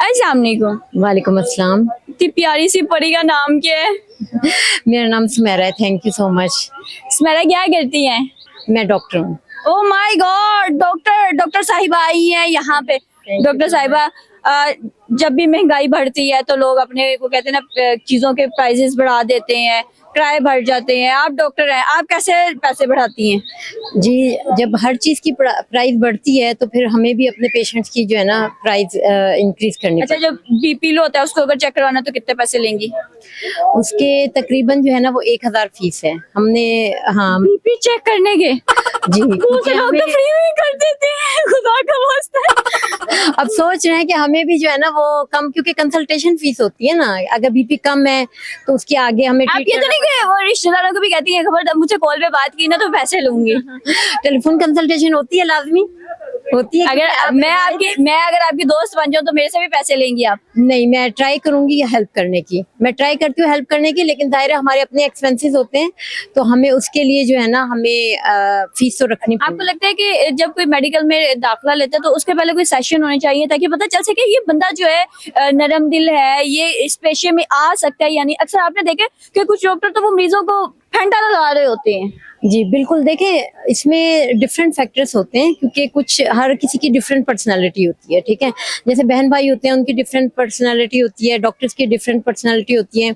अस्सलाम वालेकुम। वालेकुम अस्सलाम। इतनी प्यारी सी परी का नाम क्या है? मेरा नाम सुमेरा है, thank you so much. Smera क्या करती हैं? मैं डॉक्टर हूँ। ओह माय गॉड, डॉक्टर साहिबा आई हैं यहाँ पे। डॉक्टर साहिबा, जब भी महंगाई बढ़ती है तो लोग अपने को कहते हैं ना चीजों के प्राइसेस बढ़ा देते हैं, किराए बढ़ जाते हैं। आप डॉक्टर हैं, आप कैसे पैसे बढ़ाती हैं? जी, जब हर चीज़ की प्राइस बढ़ती है तो फिर हमें भी अपने पेशेंट्स की जो है ना प्राइस इंक्रीज करनी अच्छा, जब बीपी लो होता है उसको अगर चेक करवाना तो कितने पैसे लेंगी? उसके तकरीबन जो है ना वो 1000 फीस है। हमने हाँ बीपी चेक करने के जी, दूसरे लोग तो फ्री में कर देते हैं, खुदा का वास्ता। अब सोच रहे हैं कि हमें भी जो है ना वो कम, क्योंकि कंसल्टेशन फीस होती है ना, अगर बीपी कम है तो उसके आगे हमें आप ये तो नहीं कि वो रिश्तेदारों को भी कहती हैं खबर मुझे कॉल पे बात की ना तो पैसे लूंगी? टेलीफोन कंसल्टेशन होती है, लाजमी होती है। अगर मैं अगर आपकी दोस्त बन जाऊं तो मेरे से भी पैसे लेंगी आप? नहीं, मैं ट्राई करूंगी हेल्प करने की, मैं ट्राई करती हूँ हेल्प करने की, लेकिन जाहिर है हमारे अपने एक्सपेंसेस होते हैं तो हमें उसके लिए जो है ना हमें फीस तो रखनी आपको पड़ेगी। लगता है कि जब कोई मेडिकल में दाखिला लेता है तो उसके पहले कोई सेशन होने चाहिए ताकि पता चल सके ये बंदा जो है नरम दिल है, ये इस पेशे में आ सकता है? यानी अक्सर आपने देखा कि कुछ डॉक्टर तो वो मरीजों को फंडा लगा रहे होते हैं। जी बिल्कुल, देखें इसमें डिफरेंट फैक्टर्स होते हैं, क्योंकि कुछ हर किसी की डिफरेंट पर्सनालिटी होती है, ठीक है। जैसे बहन भाई होते हैं उनकी डिफरेंट पर्सनालिटी होती है, डॉक्टर्स की डिफरेंट पर्सनालिटी होती है,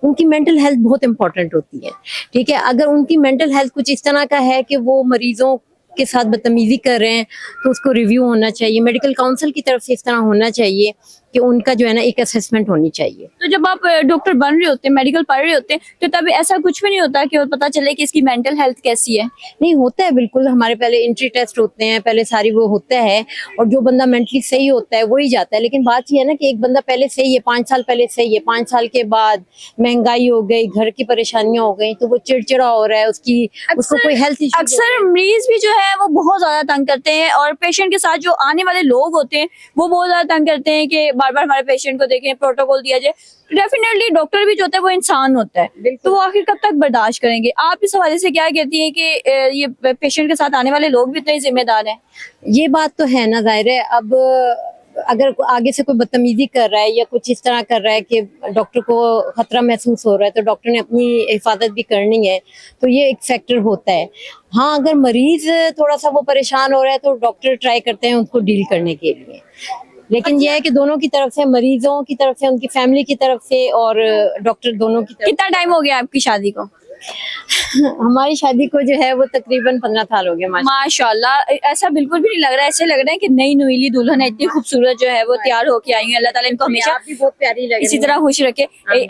उनकी मेंटल हेल्थ बहुत इंपॉर्टेंट होती है, ठीक है। अगर उनकी मेंटल हेल्थ कुछ इस तरह का है कि वो मरीजों के साथ बदतमीजी कर रहे हैं तो उसको रिव्यू होना चाहिए, मेडिकल काउंसिल की तरफ से इस तरह होना चाहिए कि उनका जो है ना एक असेसमेंट होनी चाहिए। तो जब आप डॉक्टर बन रहे होते हैं, मेडिकल पढ़ रहे होते हैं, तो तब ऐसा कुछ भी नहीं होता कि पता चले कि इसकी मेंटल हेल्थ कैसी है? नहीं, होता है बिल्कुल, हमारे पहले एंट्री टेस्ट होते हैं, पहले सारी वो होता है, और जो बंदा मेंटली सही होता है वही जाता है। लेकिन बात ये है ना कि एक बंदा पहले सही है, 5 साल पहले सही है, 5 साल के बाद महंगाई हो गई, घर की परेशानियां हो गई, तो वो चिड़चिड़ा हो रहा है, उसको कोई हेल्थ इशू। अक्सर मरीज भी जो है वो बहुत ज्यादा तंग करते हैं और पेशेंट के साथ जो आने वाले लोग होते हैं वो बहुत ज्यादा तंग करते हैं कि बार बार हमारे पेशेंट को देखें, प्रोटोकॉल दिया जाए। डेफिनेटली डॉक्टर भी जो होता है वो इंसान होता है, तो वो आखिर कब तक बर्दाश्त करेंगे? आप इस हवाले से क्या कहती हैं कि ये पेशेंट के साथ आने वाले लोग भी इतने जिम्मेदार हैं? ये बात तो है ना, जाहिर है। अब अगर आगे से कोई बदतमीजी कर रहा है या कुछ इस तरह कर रहा है कि डॉक्टर को खतरा महसूस हो रहा है तो डॉक्टर ने अपनी हिफाजत भी करनी है, तो ये एक फैक्टर होता है। हाँ, अगर मरीज थोड़ा सा वो परेशान हो रहा है तो डॉक्टर ट्राई करते हैं उसको डील करने के लिए, लेकिन यह है कि दोनों की तरफ से, मरीजों की तरफ से, उनकी फैमिली की तरफ से और डॉक्टर दोनों की तरफ। कितना टाइम हो गया आपकी शादी को? हमारी शादी को जो है वो तकरीबन 15 साल हो गए। माशाल्लाह, ऐसा बिल्कुल भी नहीं लग रहा है, ऐसे लग रहा है कि नई नवेली दुल्हन है, इतनी खूबसूरत जो है वो तैयार होके आई है। अल्लाह ताला इनको हमेशा आप भी बहुत प्यारी लग रही इसी तरह खुश रखे।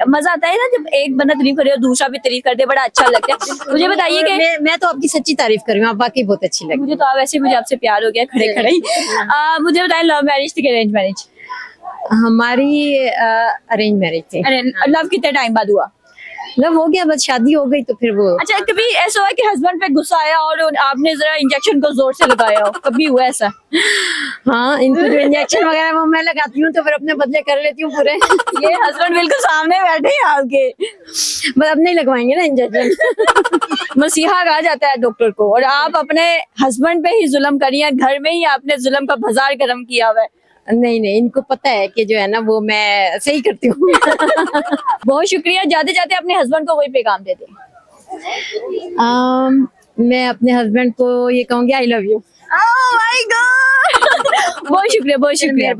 मजा आता है ना जब एक बंदा तारीफ करे और दूसरा भी तारीफ कर दे, बड़ा अच्छा लगता है। मुझे बताइए कि मैं तो आपकी सच्ची तारीफ कर रही हूँ, आप वाकई बहुत अच्छी लगी। मुझे तो आप वैसे मुझे आपसे प्यार हो गया खड़े खड़े ही। मुझे बताइए, लव मैरिज थी कि अरेंज मैरिज? हमारी अरेंज मैरिज थी। अरे लव कितने टाइम बाद हुआ? लव हो गया, बस शादी हो गई तो फिर वो। अच्छा, कभी ऐसा हुआ कि हस्बैंड पे गुस्सा आया और आपने जरा इंजेक्शन को जोर से लगाया हो? कभी हुआ ऐसा? हाँ, इनको जो इंजेक्शन वगैरह वो मैं लगाती हूँ तो फिर अपने बदले कर लेती हूँ पूरे। ये हस्बैंड बिल्कुल सामने बैठे हैं आपके। बस अब नहीं लगवाएंगे ना इंजेक्शन। मसीहा कहा जाता है डॉक्टर को, और आप अपने हस्बैंड पे ही जुल्म करी है, घर में ही आपने जुल्म का बाजार गर्म किया हुआ है। नहीं, इनको पता है कि जो है ना वो मैं सही करती हूँ। बहुत शुक्रिया। जाते जाते अपने हस्बैंड को वही पैगाम दे दें। मैं अपने हस्बैंड को ये कहूँगी, I love you. Oh my God, बहुत शुक्रिया, बहुत शुक्रिया।